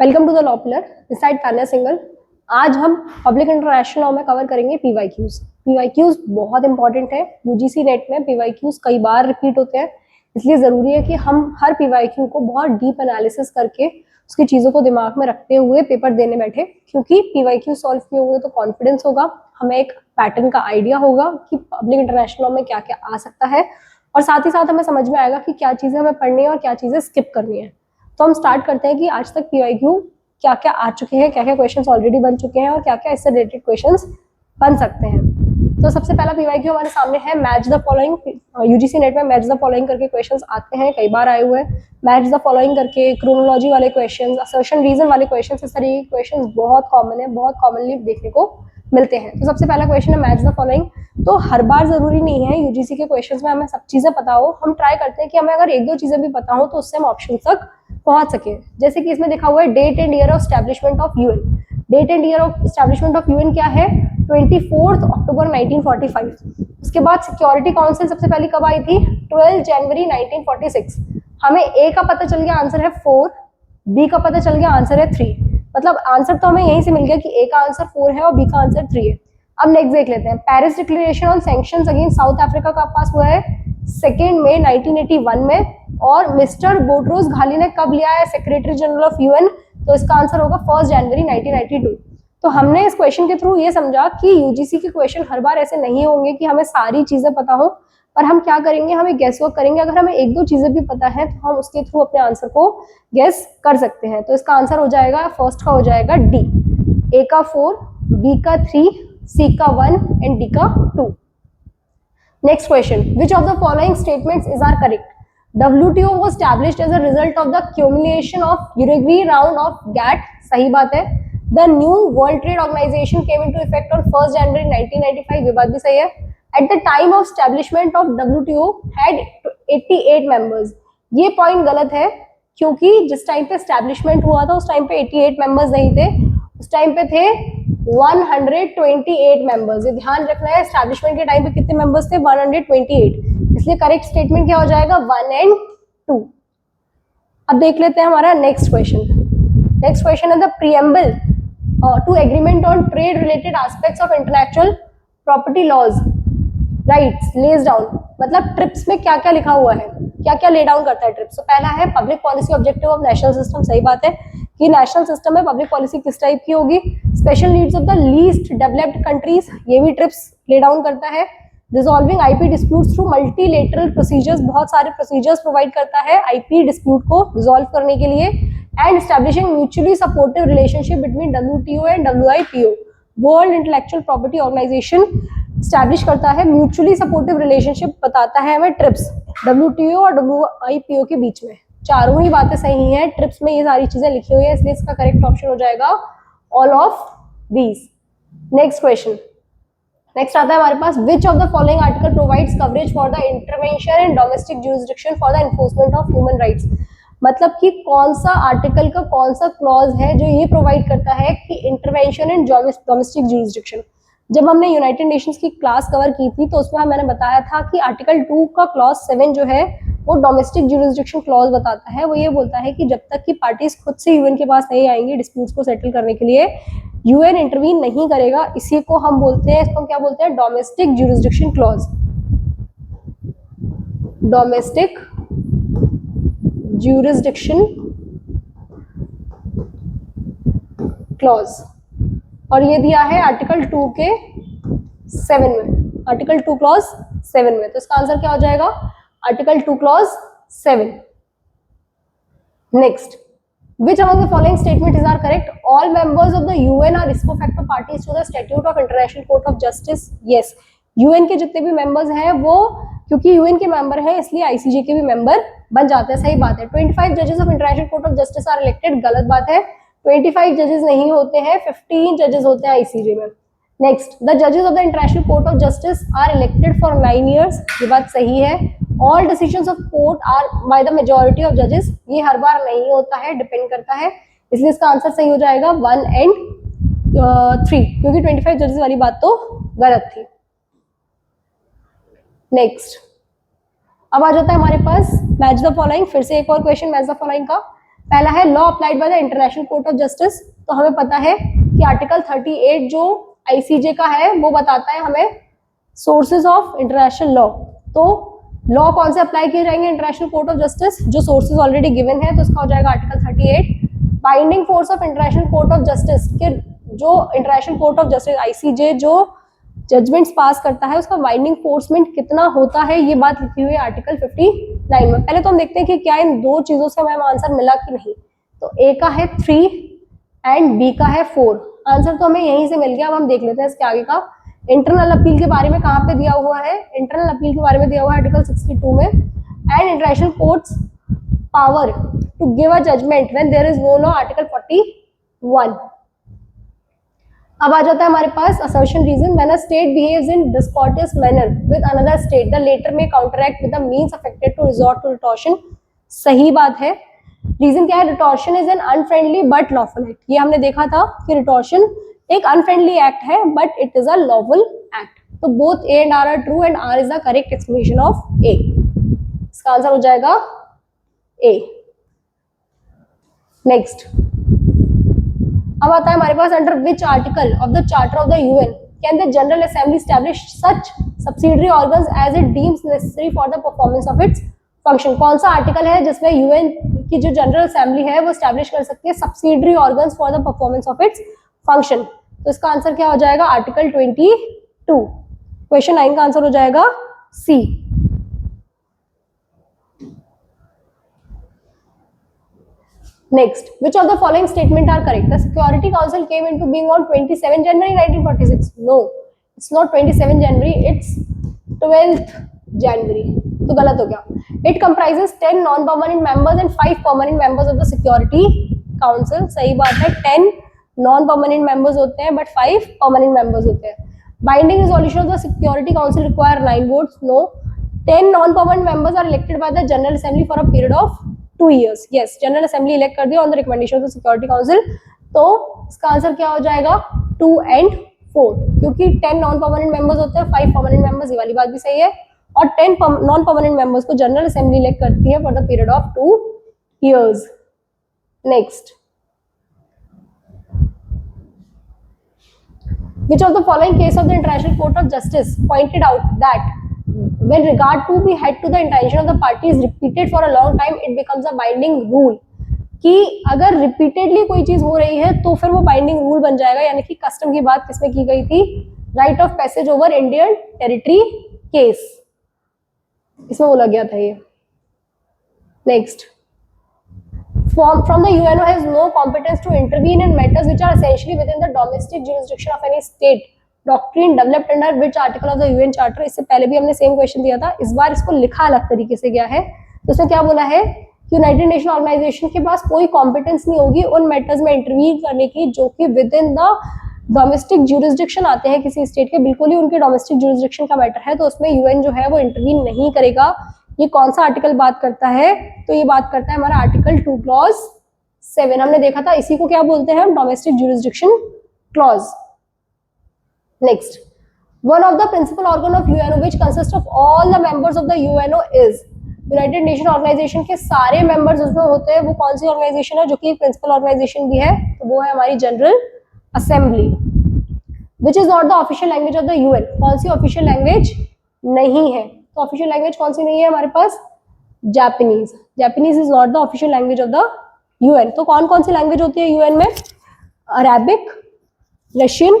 Welcome to the law pillar, this side Tanya Singhal. आज हम public international law में cover करेंगे पीवाईक्यूज। पीवाईक्यूज बहुत इंपॉर्टेंट है। यूजीसी नेट में पीवाईक्यूज कई बार रिपीट होते हैं, इसलिए जरूरी है कि हम हर पीवाईक्यू को बहुत डीप एनालिसिस करके उसकी चीजों को दिमाग में रखते हुए पेपर देने बैठे, क्योंकि पीवाईक्यू सॉल्व किए हुए तो कॉन्फिडेंस होगा, हमें एक पैटर्न का आइडिया होगा कि पब्लिक इंटरनेशनल लॉ में क्या क्या आ सकता है, और साथ ही साथ हमें समझ में आएगा कि क्या चीजें हमें पढ़नी है और क्या चीजें स्किप करनी है। तो हम स्टार्ट करते हैं कि आज तक पीवाईक्यू क्या क्या आ चुके हैं, क्या क्या क्वेश्चंस ऑलरेडी बन चुके हैं और क्या क्या इससे रिलेटेड क्वेश्चंस बन सकते हैं। तो सबसे पहला पीवाईक्यू हमारे सामने है match the following. UGC NET में मैच द फॉलोइंग करके क्वेश्चंस आते हैं, कई बार आए हुए हैं। मैच द फॉलोइंग करके क्रोनोलॉजी वाले क्वेश्चंस, असर्शन रीजन वाले क्वेश्चंस, इस तरह के क्वेश्चंस बहुत कॉमन है, बहुत कॉमनली देखने को मिलते हैं। तो सबसे पहला क्वेश्चन है मैच द फॉलोइंग। तो हर बार जरूरी नहीं है यूजीसी के क्वेश्चंस में हमें सब चीजें पता हो, हम ट्राई करते हैं कि हमें अगर एक दो चीजें भी पता हो तो उससे हम ऑप्शन तक पहुंच सके। जैसे कि इसमें लिखा हुआ है date and year of establishment of UN. Date and year of establishment of UN क्या है? 24 अक्टूबर 1945। उसके बाद सिक्योरिटी काउंसिल सबसे पहले कब आई थी? 12 जनवरी 1946। हमें ए का पता चल गया, आंसर है 4। बी का पता चल गया, आंसर है 3। मतलब आंसर तो हमें यहीं से मिल गया कि ए का आंसर 4 है और बी का आंसर 3 है। अब नेक्स्ट देख लेते हैं। Paris declaration on sanctions against south Africa का पास हुआ है 2 मई 1981 में, और मिस्टर बोट्रोस घाली ने कब लिया है सेक्रेटरी जनरल ऑफ यूएन? तो इसका आंसर होगा 1 जनवरी 1992। तो हमने इस क्वेश्चन के थ्रू ये समझा कि यूजीसी के क्वेश्चन हर बार ऐसे नहीं होंगे कि हमें सारी चीजें पता हो, पर हम क्या करेंगे, हमें गेस वर्क करेंगे। अगर हमें एक दो चीजें भी पता है तो हम उसके थ्रू अपने आंसर को गेस कर सकते हैं। तो इसका आंसर हो जाएगा, फर्स्ट का हो जाएगा डी, ए का 4, बी का 3, सी का 1 एंड डी का 2। Next question, which of the following statements is are correct? WTO was established as a result of the accumulation of Uruguay round of GATT. सही बात है। The new World Trade Organization came into effect on 1 January 1995. ये बात भी सही है। At the time of establishment of WTO had 88 members. ये point गलत है, क्योंकि जिस टाइम पे एस्टैब्लिशमेंट हुआ था उस टाइम पे 88 मेंबर्स नहीं थे, उस टाइम पे थे 128 मेंबर्स। ये ध्यान रखना है, एस्टैब्लिशमेंट के टाइम पे कितने मेंबर्स थे? 128। इसलिए करेक्ट स्टेटमेंट क्या हो जाएगा? 1 एंड 2। अब देख लेते हैं हमारा नेक्स्ट क्वेश्चन। नेक्स्ट क्वेश्चन है the preamble to agreement on trade related aspects of international property laws rights lays down. मतलब ट्रिप्स में क्या क्या लिखा हुआ है, क्या क्या ले डाउन करता है ट्रिप्स? तो पहला है public policy objective of national system. सही बात है कि नेशनल सिस्टम में पब्लिक पॉलिसी किस टाइप की होगी? Special needs of the least developed countries, ये भी ट्रिप्स ले डाउन करता है। Resolving IP disputes through multilateral procedures, बहुत सारे प्रोसीजर्स प्रोवाइड करता है आईपी डिस्प्यूट को रिजॉल्व करने के लिए। And establishing mutually supportive relationship between WTO and WIPO, world intellectual property organization establish करता है म्यूचुअली सपोर्टिव रिलेशनशिप, बताता है हमें ट्रिप्स WTO और WIPO के बीच में। चारों ही बातें सही हैं, ट्रिप्स में ये सारी चीजें लिखी हुई है, इसलिए इसका करेक्ट ऑप्शन हो जाएगा all of these. Next question, next आता है हमारे पास, which of the following article provides coverage for the intervention in domestic jurisdiction for the enforcement of human rights. मतलब कि कौन सा आर्टिकल का कौन सा क्लॉज है जो ये प्रोवाइड करता है कि इंटरवेंशन इन डोमेस्टिक ज्यूरिसडिक्शन। जब हमने यूनाइटेड नेशंस की क्लास कवर की थी तो उसमें मैंने बताया था कि आर्टिकल 2 का क्लॉज 7 जो है वो डोमेस्टिक ज्यूरिसडिक्शन क्लॉज बताता है। वो ये बोलता है कि जब तक कि पार्टीज खुद से यूएन के पास नहीं आएंगी डिस्प्यूट्स को सेटल करने के लिए, यूएन इंटरवीन नहीं करेगा। इसी को हम बोलते हैं, इसको क्या बोलते हैं? Domestic jurisdiction clause. Domestic jurisdiction clause, और ये दिया है आर्टिकल 2 के 7 में, आर्टिकल 2 क्लॉज 7 में। तो इसका आंसर क्या हो जाएगा? Article 2 clause 7। Next, which among the following statement is are correct? All members of the UN are ipso facto parties to the statute of international court of justice. Yes, UN के जितने भी members हैं वो क्योंकि UN के member हैं इसलिए ICJ के भी मेंबर बन जाते हैं। सही बात है। 25 जजेस of international court of justice are elected, गलत बात है। 25 जजेस नहीं होते हैं, 15 जजेस होते हैं ICJ में। नेक्स्ट, द जजेस of the international court of justice are elected for 9 years, ये बात सही है। All decisions of court are by the majority of जजेस, ये हर बार नहीं होता है, डिपेंड करता है, इसलिए इसका आंसर सही हो जाएगा 1 एंड 3, क्योंकि 25 जजेस वाली बात तो गलत थी। नेक्स्ट, अब आ जाता है हमारे पास मैच द फॉलोइंग। फिर से एक और क्वेश्चन मैच द फॉलोइंग का। पहला है law applied by the international court of justice. तो हमें पता है कि आर्टिकल 38 जो आईसीजे का है वो बताता है हमें सोर्सेज ऑफ इंटरनेशनल लॉ। तो लॉ कौन से अप्लाई किए जाएंगे इंटरनेशनल कोर्ट ऑफ जस्टिस, जो सोर्सेज ऑलरेडी गिवन है, तो इसका हो जाएगा article 38। Binding force of international court of justice के जो international court of justice ICJ जो जजमेंट्स पास करता है उसका बाइंडिंग फोर्समेंट कितना होता है, ये बात लिखी हुई है आर्टिकल 59 में। पहले तो हम देखते हैं कि क्या इन दो चीजों से हमें आंसर मिला कि नहीं। तो ए का है 3 एंड बी का है 4। आंसर तो हमें यहीं से मिल गया। अब हम देख लेते हैं इसके आगे का। इंटरनल अपील के बारे में कहाँ पे दिया हुआ है, इंटरनल अपील के बारे में दिया हुआ है आर्टिकल 62 में। And international courts power to give a judgment when there is no law, article 41। अब आ जाता है हमारे पास assertion reason. When a state behaves in discourteous manner with another state the latter may counteract with the means affected to resort to retortion. सही बात है। Reason क्या है, retortion is an unfriendly but lawful act. ये हमने देखा था कि रिटॉर्शन एक अनफ्रेंडली एक्ट है but it is a lawful act. तो both A and R are true and R is the correct explanation of A. इसका आंसर हो जाएगा ए। नेक्स्ट अब आता है हमारे पास under which article of the charter of the UN can the general assembly establish such subsidiary organs as it deems necessary for the performance of its function. कौन सा आर्टिकल है जिसमें यूएन की जो जनरल असेंबली है वो establish कर सकती है subsidiary organs for the performance of its function. तो इसका आंसर क्या हो जाएगा, आर्टिकल 22। क्वेश्चन 9 का आंसर हो जाएगा सी। Next, which of the following statement are correct? The Security Council came into being on 27 January 1946. No, it's not 27 January, it's 12th January. तो गलत हो गया। It comprises 10 non-permanent members and 5 permanent members of the Security Council. सही बात है, 10 non-permanent members होते हैं but 5 permanent members होते हैं। Binding resolution of the Security Council require 9 votes. No, 10 non-permanent members are elected by the General Assembly for a period of 2 years. Yes, general assembly elect कर दिया on the recommendation of the security council. तो इसका answer क्या हो जाएगा 2 and 4, क्योंकि 10 non permanent members होते हैं, 5 परमानेंट मेंबर्स, ये वाली बात भी सही है। और 10 नॉन परमानेंट मेंबर्स को जनरल असेंबली इलेक्ट करती है for the period of 2 years. Next, which of the following case of the International Court of Justice pointed out that when regard to be had to the intention of the parties repeated for a long time it becomes a binding rule। कि अगर repeatedly कोई चीज हो रही है तो फिर वो बाइंडिंग रूल बन जाएगा। यानी कि कस्टम की बात किसमें की गई थी, right of passage over Indian territory case, इसमें बोला गया था ये। Next, from the UNO has no competence to intervene in matters which are essentially within the domestic jurisdiction of any state. Doctrine developed under which article of the UN Charter? इससे पहले भी हमने same question दिया था, इस बार इसको लिखा अलग तरीके से गया है। तो उसने क्या बोला है कि यूनाइटेड नेशन ऑर्गेनाइजेशन के पास कोई कॉम्पिटेंस नहीं होगी उन मैटर्स में इंटरवीन करने की जो कि with in the domestic jurisdiction आते हैं किसी स्टेट के, बिल्कुल ही उनके डोमेस्टिक ज्यूरिसडिक्शन का मैटर है, तो उसमें यूएन जो है वो इंटरवीन नहीं करेगा। ये कौन सा आर्टिकल बात करता है, तो ये बात करता है हमारा आर्टिकल 2 क्लॉज 7। हमने देखा था इसी को क्या बोलते हैं, domestic jurisdiction clause. Next, one of the principal organ of UNO which consist of all the members of the UNO is. United Nation Organization के सारे मेंबर्स उसमें होते हैं, वो कौन सी ऑर्गेनाइजेशन है जो कि एक प्रिंसिपल ऑर्गेनाइजेशन भी है, तो वो है हमारी general assembly. Which is not the official language of the UN. कौन सी ऑफिशियल लैंग्वेज नहीं है, तो ऑफिशियल लैंग्वेज कौन सी नहीं है हमारे पास, Japanese. Japanese is not the official language of the UN. तो कौन कौन सी लैंग्वेज होती है यूएन में, Arabic, Russian,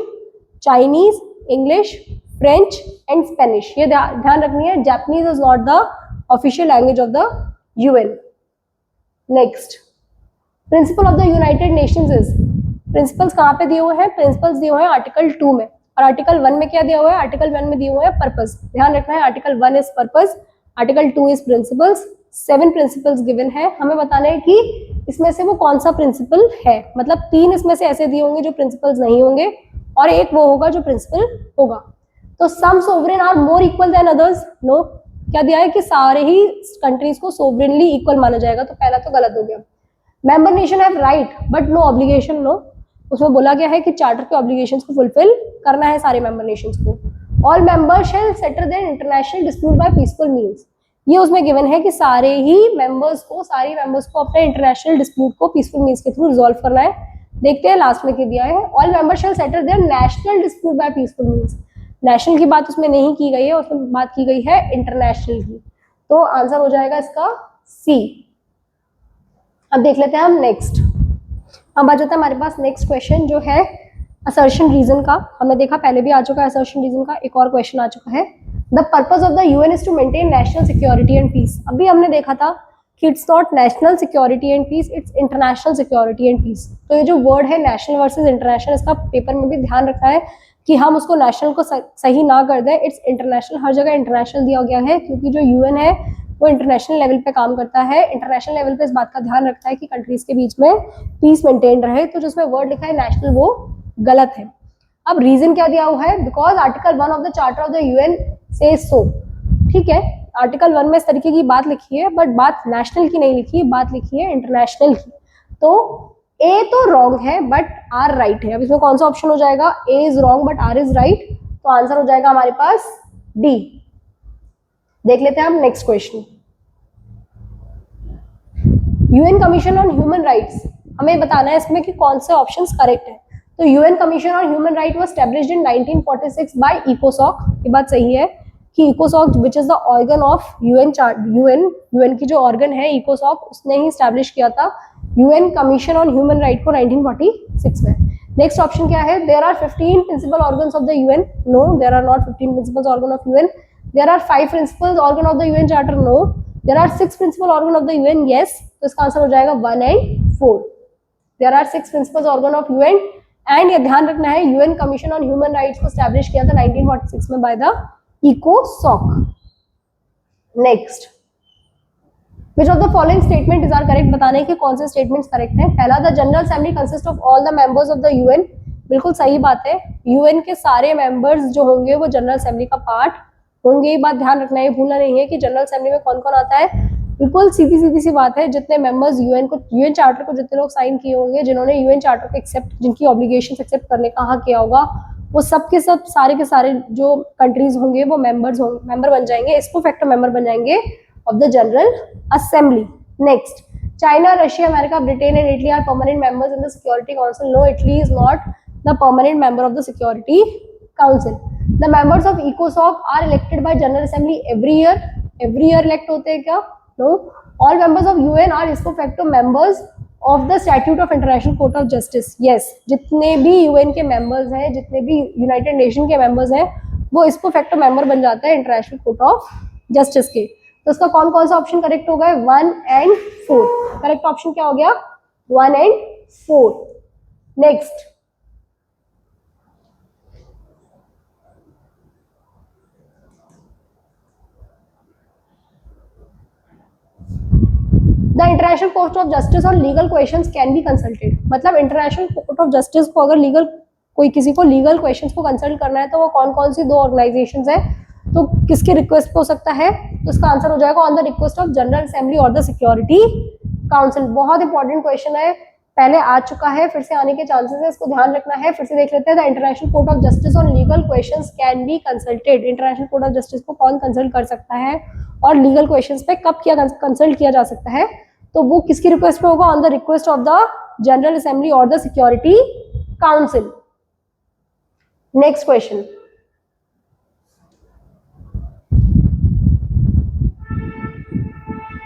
Chinese, English, French and Spanish. ये ध्यान रखनी है, Japanese is not the official language of the UN. Next, principle of the United Nations is. Principles कहाँ पे दिए हुए हैं, प्रिंसिपल्स दिए हुए हैं आर्टिकल 2 में, और आर्टिकल 1 में क्या दिया हुआ है, आर्टिकल 1 में दिए हुए हैं पर्पस। ध्यान रखना है, article 1 is purpose, article 2 is principles. 7 principles given है, हमें बताना है कि इसमें से वो कौन सा प्रिंसिपल है। मतलब 3 इसमें से ऐसे दिए होंगे जो प्रिंसिपल्स नहीं होंगे और एक वो होगा जो प्रिंसिपल होगा। तो some sovereign are more equal than others. No, क्या दिया है कि सारे ही कंट्रीज को सोवरेनली इक्वल माना जाएगा, तो पहला तो गलत हो गया। Member nation have right but no obligation. No, उसमें बोला गया है कि चार्टर के ऑब्लिगेशंस को फुलफिल करना है सारे मेंबर नेशंस को। All members shall settle their international dispute by peaceful means. ये उसमें गिवन है कि सारे मेंबर्स को अपने इंटरनेशनल डिस्प्यूट को पीसफुल मीन्स के थ्रू रिजॉल्व करना है। देखते हैं लास्ट में क्या दिया है, all members shall settle their national dispute by peaceful means. National की बात उसमें नहीं की गई है, उसमें बात की गई है इंटरनेशनल की, तो आंसर हो जाएगा इसका सी। अब देख लेते हैं हम नेक्स्ट। अब आ जाता है हमारे पास नेक्स्ट क्वेश्चन जो है असर्शन रीजन का। हमने देखा पहले भी आ चुका है असर्शन रीजन का, एक और क्वेश्चन आ चुका है, the purpose of the UN is to maintain national security and peace. अभी हमने देखा था कि it's not national security and peace, it's international security and peace. तो ये जो वर्ड है नेशनल वर्सेस इंटरनेशनल, इसका पेपर में भी ध्यान रखना है कि हम उसको नेशनल को सही ना कर दें, इट्स इंटरनेशनल, हर जगह इंटरनेशनल दिया गया है क्योंकि जो यूएन है वो इंटरनेशनल लेवल पे काम करता है। इंटरनेशनल लेवल पे इस बात का ध्यान रखता है कि कंट्रीज के बीच में पीस मेंटेन रहे, तो जिसमें वर्ड लिखा है नेशनल वो गलत है। अब रीजन क्या दिया हुआ है, because article 1 of the charter of the UN से सो। ठीक है, आर्टिकल 1 में इस तरीके की बात लिखी है, बट बात नेशनल की नहीं लिखी है, बात लिखी है इंटरनेशनल की। तो ए तो रॉन्ग है बट आर राइट है। अब इसमें कौन सा ऑप्शन हो जाएगा, A is wrong but R is right, तो आंसर हो जाएगा हमारे पास डी। देख लेते हैं हम next question. UN commission on human rights, हमें बताना है इसमें कि कौन से ऑप्शंस करेक्ट है। तो UN commission on human right was established in 1946 by इकोसॉक। ये बात सही है कि इकोसॉक which is the organ of UN की जो ऑर्गन है इकोसॉक, उसने ही स्टैब्लिश किया था UN commission on human right को 1946 में। नेक्स्ट ऑप्शन क्या है, there are 15 principal organs of the UN. No, there are not 15 principal organ of UN. There are 5 principal organ of the UN charter. No, there are 6 principal organ of the UN. Yes, तो इसका answer हो जाएगा 1 and 4। There are 6 principal organ of UN and ये ध्यान रखना है UN commission on human rights को establish किया था 1946 में बाय द इकोसॉक। Next, which of the following statement is are correct, बताने के कौन से स्टेटमेंट्स करेक्ट हैं। पहला, the general assembly consist of all the members of the UN. बिल्कुल सही बात है, यूएन के सारे मेंबर्स जो होंगे वो जनरल असेंबली का पार्ट होंगे। ये बात ध्यान रखना है, भूलना नहीं है कि जनरल असेंबली में कौन कौन आता है। बिल्कुल सीधी सी बात है, जितने मेंबर्स यूएन चार्टर को जितने लोग साइन किए होंगे, जिन्होंने यूएन चार्टर को एक्सेप्ट, जिनकी ऑब्लिगेशंस एक्सेप्ट करने का हक किया होगा, वो सब के सब सारे के सारे जो कंट्रीज होंगे वो मेंबर बन जाएंगे, इसको फैक्टर मेंबर बन जाएंगे of the general assembly. Next, China, Russia, America, Britain and Italy are permanent members in the security council. No, Italy is not the permanent member of the security council. The members of इकोसॉक are elected by general assembly every year. Every year elect होते हैं क्या? No. All members of UN are इसको facto members of the statute of international court of justice. Yes, जितने भी UN के members हैं, जितने भी यूनाइटेड नेशन के मेंबर्स हैं, वो इसको फैक्टर मेंबर बन जाता है इंटरनेशनल कोर्ट ऑफ जस्टिस के। तो इसका कौन कौन सा ऑप्शन करेक्ट होगा? 1 एंड 4। करेक्ट ऑप्शन क्या हो गया? 1 and 4। Next, the international court of justice on legal questions can be consulted. मतलब इंटरनेशनल कोर्ट ऑफ जस्टिस को अगर किसी को लीगल क्वेश्चंस को कंसल्ट करना है तो वो कौन कौन सी 2 ऑर्गेनाइजेशंस है, तो किसके रिक्वेस्ट पे हो सकता है? तो इसका आंसर हो जाएगा on the request of general assembly और द सिक्योरिटी काउंसिल। बहुत इंपॉर्टेंट क्वेश्चन है, पहले आ चुका है, फिर से आने के चांसेस है, इसको ध्यान रखना है। फिर से देख लेते हैं, the international court of justice on legal questions can be consulted. International court of justice को कौन कंसल्ट कर सकता है और लीगल क्वेश्चंस पे कब कंसल्ट किया जा सकता है? तो वो किसकी रिक्वेस्ट पे होगा? On the request of the general assembly और the security council. Next question,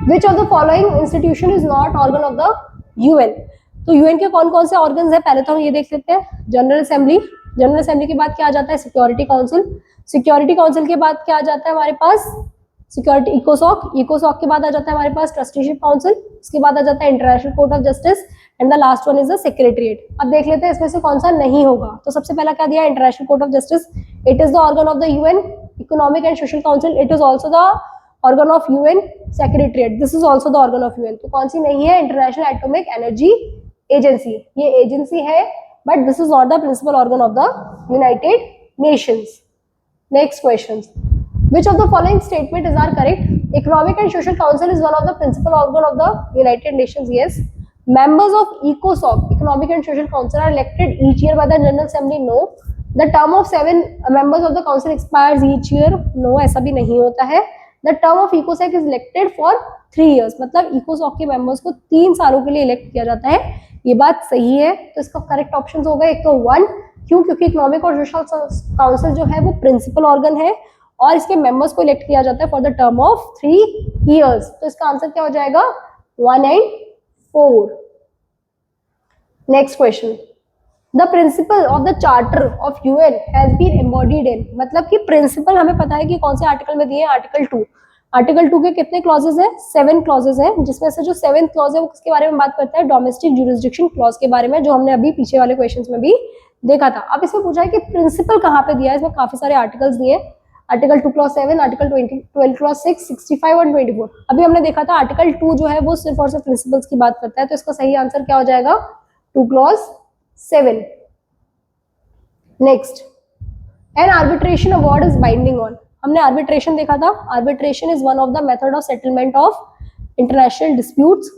which of the following institution is not organ of the UN. तो यूएन के कौन कौन से ऑर्गन्स है, पहले तो हम ये देख लेते हैं। जनरल असेंबली, जनरल असेंबली के बाद क्या आ जाता है? Security council. सिक्योरिटी काउंसिल के बाद क्या आ जाता है हमारे पास? सिक्योरिटी इकोसॉक। इकोसॉक के बाद आ जाता है हमारे पास ट्रस्टीशिप काउंसिल। इसके बाद आ जाता है international court of justice and the last one is the secretariat. अब देख लेते हैं इसमें से कौन सा नहीं होगा। तो सबसे पहला क्या दिया? International court of justice. It is the organ of the UN economic and social council. It is also the organ of UN secretariat. This is also the organ of UN. तो कौन सी नहीं है? International atomic energy agency. ये agency है but this is not the principal organ of the United Nations. Next question, which of the following statement is are correct? Economic and Social Council is one of the principal organ of the United Nations. Yes. Members of ECOSOC, Economic and Social Council, are elected each year by the General Assembly. No. The term of 7 members of the council expires each year. No, ऐसा भी नहीं होता है. The term of इकोसैक is elected for 3 years, मतलब इकोसॉक के members को 3 सालों के लिए इलेक्ट किया जाता है। ये बात सही है, तो इसका करेक्ट ऑप्शन होगा एक तो 1, क्यों? क्योंकि इकोनॉमिक और सोशल काउंसिल जो है वो प्रिंसिपल ऑर्गन है और इसके मेंबर्स को इलेक्ट किया जाता है for the term of 3 years। तो इसका आंसर क्या हो जाएगा? 1 and 4। Next question, the principal of the charter of UN has been embodied in, मतलब कि प्रिंसिपल हमें पता है कि कौन से आर्टिकल में दिए हैं, आर्टिकल 2। आर्टिकल 2 के कितने क्लॉजेज हैं? 7 क्लॉजेज हैं, जिसमें से जो 7th क्लॉज है वो किसके बारे में बात करता है? डोमेस्टिक ज्यूरिसडिक्शन क्लॉज के बारे में, जो हमने अभी पीछे वाले क्वेश्चंस में भी देखा था। अब इसमें पूछा है कि प्रिंसिपल कहाँ पे दिया है, इसमें काफी सारे आर्टिकल्स दिए, आर्टिकल 2 क्लॉज 7, आर्टिकल 12 क्लॉज 6, 65 और 24। अभी हमने देखा था आर्टिकल 2 जो है वो सिर्फ और सिर्फ प्रिंसिपल्स की बात करता है, तो इसका सही आंसर क्या हो जाएगा? 2 clause 7। Next, N arbitration award is binding on, हमने आर्बिट्रेशन देखा था। Arbitration is one of the method of settlement of international disputes,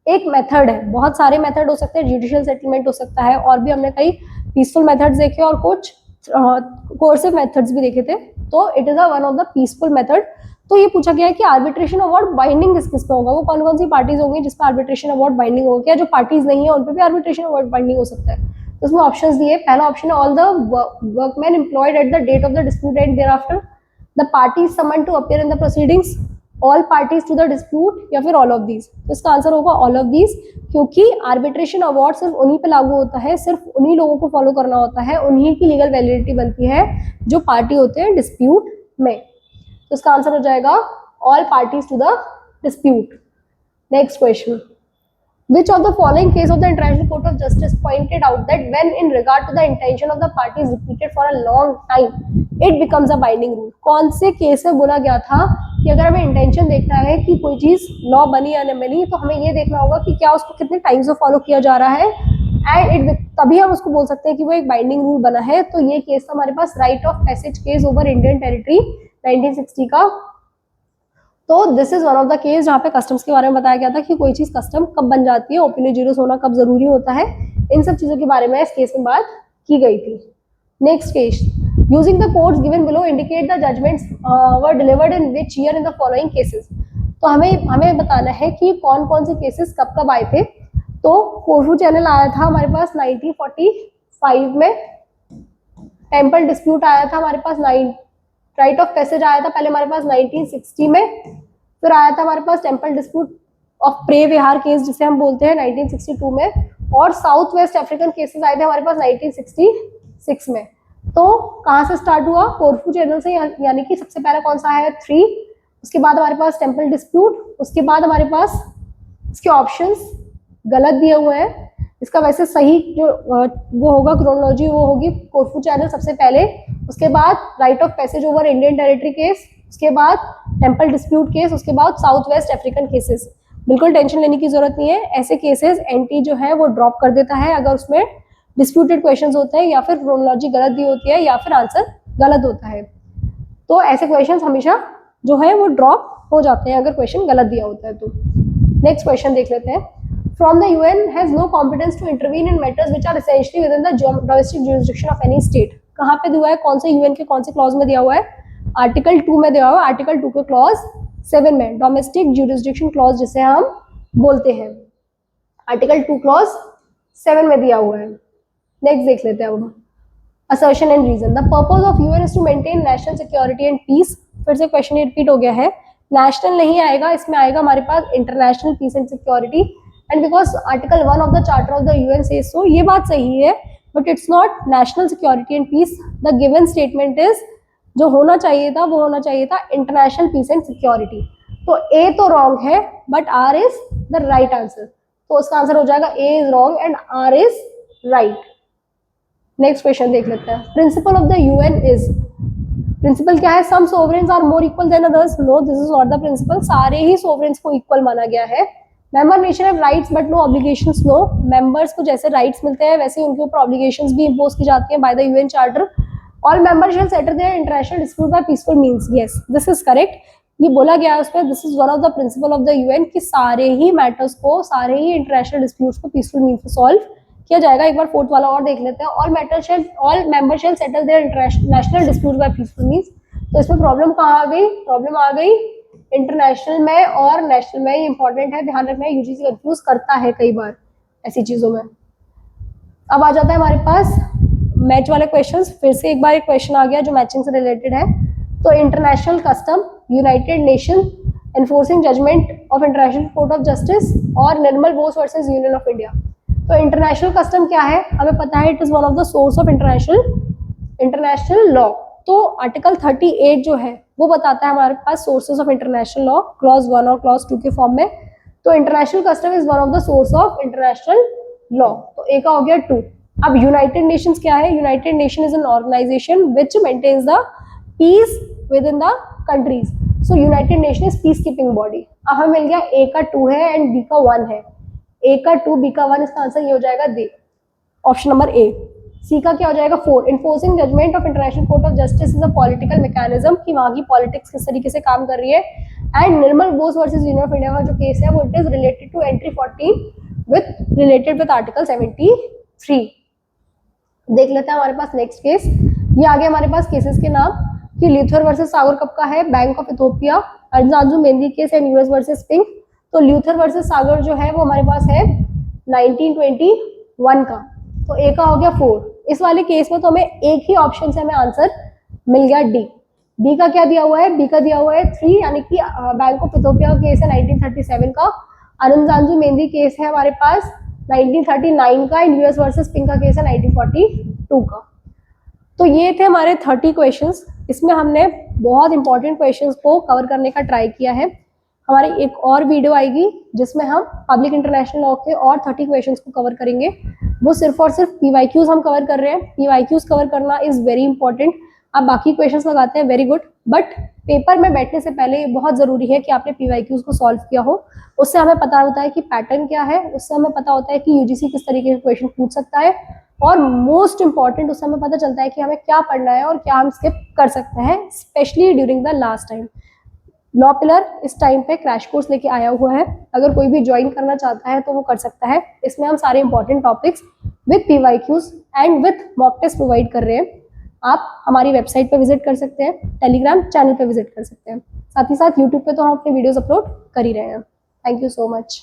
एक मेथड है, बहुत सारे मेथड हो सकते हैं, जुडिशियल सेटलमेंट हो सकता है, और भी हमने कई पीसफुल मेथड्स देखे और कुछ कोर्सिव मेथड्स भी देखे थे, तो it is a one of the peaceful method. तो ये पूछा गया है कि आर्बिट्रेशन अवार्ड बाइंडिंग किस किस पे होगा, वो कौन कौन सी पार्टीज होंगी जिसपे आर्बिट्रेशन अवार्ड बाइंडिंग होगा, क्या जो पार्टीज नहीं है उन पे भी आर्बिट्रेशन अवार्ड बाइंडिंग हो सकता है। तो उसमें ऑप्शंस दिए, पहला ऑप्शन है all the workman employed at the date of the dispute and thereafter the parties summon to appear in the proceedings, all parties to the dispute, या फिर ऑल ऑफ दीज। तो इसका आंसर होगा all of these, क्योंकि arbitration award सिर्फ उन्हीं पे लागू होता है, सिर्फ उन्हीं लोगों को फॉलो करना होता है, उन्हीं की लीगल वैलिडिटी बनती है जो पार्टी होते हैं डिस्प्यूट में। तो इसका आंसर हो जाएगा all parties to the dispute. Next question, which of the following case of the International Court of Justice pointed out that when in regard to the intention of the parties repeated for a long time it becomes a binding rule? कौन से case में बोला गया था कि अगर हमें intention देखना है कि कोई चीज लॉ बनी या न बनी, तो हमें ये देखना होगा कि क्या उसको कितने टाइम से फॉलो किया जा रहा है, एंड तभी हम उसको बोल सकते हैं कि वो एक बाइंडिंग रूल बना है। तो ये केस था हमारे पास right of passage case over Indian territory 1960 का। तो this is one of the case जहाँ पे कस्टम्स के बारे में बताया गया था कि कोई चीज कस्टम कब बन जाती है, ओपिनियन जीरोस होना कब जरूरी होता है, इन सब चीजों के बारे में इस केस में बात की गई थी। Next case, using the codes given below indicate the judgments were delivered in which year in the following cases. तो हमें बताना है कि कौन कौन से केसेस कब कब आए थे। तो कोर्फू चैनल आया था हमारे पास 1945 में, टेम्पल डिस्प्यूट आया था हमारे पास, राइट ऑफ पैसेज आया था पहले हमारे पास 1960 में, फिर आया था हमारे पास temple dispute of Preah Vihear case जिसे हम बोलते हैं 1962 में, और साउथ वेस्ट अफ्रीकन केसेस आए थे हमारे पास 1966 में। तो कहाँ से स्टार्ट हुआ? कोर्फू चैनल से, यानी कि सबसे पहला कौन सा है? 3, उसके बाद हमारे पास टेम्पल डिस्प्यूट, उसके बाद हमारे पास इसके ऑप्शंस गलत दिए हुए हैं। इसका वैसे सही जो वो होगा क्रोनोलॉजी वो होगी कोर्फू चैनल सबसे पहले, उसके बाद right of passage over Indian territory case, उसके बाद टेम्पल डिस्प्यूट केस, उसके बाद साउथ वेस्ट अफ्रीकन केसेस। बिल्कुल टेंशन लेने की जरूरत नहीं है, ऐसे केसेस एनटी जो है वो ड्रॉप कर देता है अगर उसमें डिस्प्यूटेड क्वेश्चंस होते हैं या फिर क्रोनोलॉजी गलत दी होती है या फिर आंसर गलत होता है। तो ऐसे क्वेश्चंस हमेशा जो है वो ड्रॉप हो जाते हैं अगर क्वेश्चन गलत दिया होता है तो। नेक्स्ट क्वेश्चन देख लेते हैं। From the UN has no competence to intervene in matters which are essentially within the domestic jurisdiction of any state। कहाँ पे दिया हुआ है? कौन से यूएन के कौन से क्लॉज में दिया हुआ है? आर्टिकल 2 में दिया हुआ है, आर्टिकल 2 के क्लॉज 7 में, डोमेस्टिक ज्यूरिसडिक्शन क्लॉज जिसे हम बोलते हैं, आर्टिकल 2 क्लॉज 7 में दिया हुआ है। नेक्स्ट देख लेते हैं अब, assertion and reason। The purpose of UN is to maintain national security and peace। फिर से क्वेश्चन रिपीट हो गया है, नेशनल नहीं आएगा, इसमें आएगा हमारे पास international peace and security, and because article 1 of the charter of the UN says so. ये बात सही है but it's not national security and peace. The given statement is, जो होना चाहिए था वो होना चाहिए था इंटरनेशनल पीस एंड सिक्योरिटी। तो ए तो रॉन्ग है but R is the right answer, तो उसका आंसर हो जाएगा A is wrong and R is right. Next question देख लेते हैं। Principle of the UN is, principle क्या है? Some sovereigns are more equal than others. No, this is not the principle, सारे ही सोवरेन्स को इक्वल माना गया है। Member nation have rights but no obligations. No, members को जैसे राइट्स मिलते हैं वैसे उनके ऊपर ऑब्लिगेशंस भी इंपोज की जाती हैं by the UN charter. All members shall settle their international dispute by peaceful means. Yes, this is correct, ये बोला गया है उसमें, this is one of the principal of the UN कि सारे ही मैटर्स को, सारे ही इंटरनेशनल डिस्प्यूट्स को पीसफुल मींस से सॉल्व किया जाएगा। एक बार फोर्थ वाला और देख लेते हैं। All members shall settle their international dispute by peaceful means. तो इसमें प्रॉब्लम कहाँ आ गई? प्रॉब्लम आ गई इंटरनेशनल में और नेशनल में, ये इंपॉर्टेंट है, ध्यान रखना है, यूजीसी कंफ्यूज करता है कई बार ऐसी चीजों में। अब आ जाता है हमारे पास मैच वाले क्वेश्चंस। फिर से एक बार एक क्वेश्चन आ गया जो मैचिंग से रिलेटेड है। तो international custom, United Nation enforcing judgment of international court of justice और Nirmal Bose versus Union of India. तो इंटरनेशनल कस्टम क्या है, हमें पता है, it is one of the source of international law. तो आर्टिकल 38 जो है वो बताता है हमारे पास sources of international law, clause 1 और क्लॉज 2 के फॉर्म में। तो international custom is one of the source of international law. तो ए का हो गया 2। अब यूनाइटेड नेशंस क्या है, United Nation is an organisation which maintains the peace within the countries. So United Nation is peace keeping body. अब हमें मिल गया ए का 2 है एंड बी का 1 है। ए का 2, बी का 1, इसका आंसर ये हो जाएगा D, option number A. C का क्या हो जाएगा 4, enforcing judgement of international court of Justice is a political mechanism, कि वहां की पॉलिटिक्स किस तरीके से काम कर रही है। And Nirmal Bose versus Union of India का जो केस है वो it is related to entry 14 related with article 73। देख लेते हैं हमारे पास नेक्स्ट केस। ये आगे हमारे पास केसेस के नाम कि ल्यूथर वर्सेस सागर कब का है, Bank of Ethiopia, Arantzazu Mendi case and US versus Pink. तो ल्यूथर वर्सेस सागर जो है वो हमारे पास है 1921 का। तो ए का हो गया 4। इस वाले केस में तो हमें एक ही ऑप्शन से हमें आंसर मिल गया डी। डी का क्या दिया हुआ है, बी का दिया हुआ है 3, यानी कि बैंक ऑफ इथोपिया का केस है 1937 का, अर्जांजू मेहंदी केस है हमारे पास 1939 का, एंड यूएस वर्सेस पिंक का केस है 1942 का। तो ये थे हमारे 30 क्वेश्चंस। इसमें हमने बहुत इंपॉर्टेंट क्वेश्चंस को कवर करने का ट्राई किया है। हमारी एक और वीडियो आएगी जिसमें हम पब्लिक इंटरनेशनल लॉ के और 30 क्वेश्चंस को कवर करेंगे। वो सिर्फ और सिर्फ पीवाईक्यूज हम कवर कर रहे हैं। पीवाईक्यूज कवर करना इज वेरी इंपॉर्टेंट। आप बाकी क्वेश्चंस लगाते हैं, वेरी गुड, बट पेपर में बैठने से पहले बहुत जरूरी है कि आपने पीवाईक्यूज को सॉल्व किया हो। उससे हमें पता होता है कि पैटर्न क्या है, उससे हमें पता होता है कि यूजीसी किस तरीके के क्वेश्चन पूछ सकता है, और मोस्ट इंपॉर्टेंट उससे हमें पता चलता है कि हमें क्या पढ़ना है और क्या हम स्किप कर सकते हैं, specially during the last time. Law pillar इस टाइम पे क्रैश कोर्स लेके आया हुआ है, अगर कोई भी ज्वाइन करना चाहता है तो वो कर सकता है। इसमें हम सारे important topics with PYQs and with mock test provide कर रहे हैं। आप हमारी वेबसाइट पे विजिट कर सकते हैं, टेलीग्राम चैनल पे विजिट कर सकते हैं, साथ ही साथ यूट्यूब पे तो हम अपने वीडियोस अपलोड कर ही रहे हैं। Thank you so much.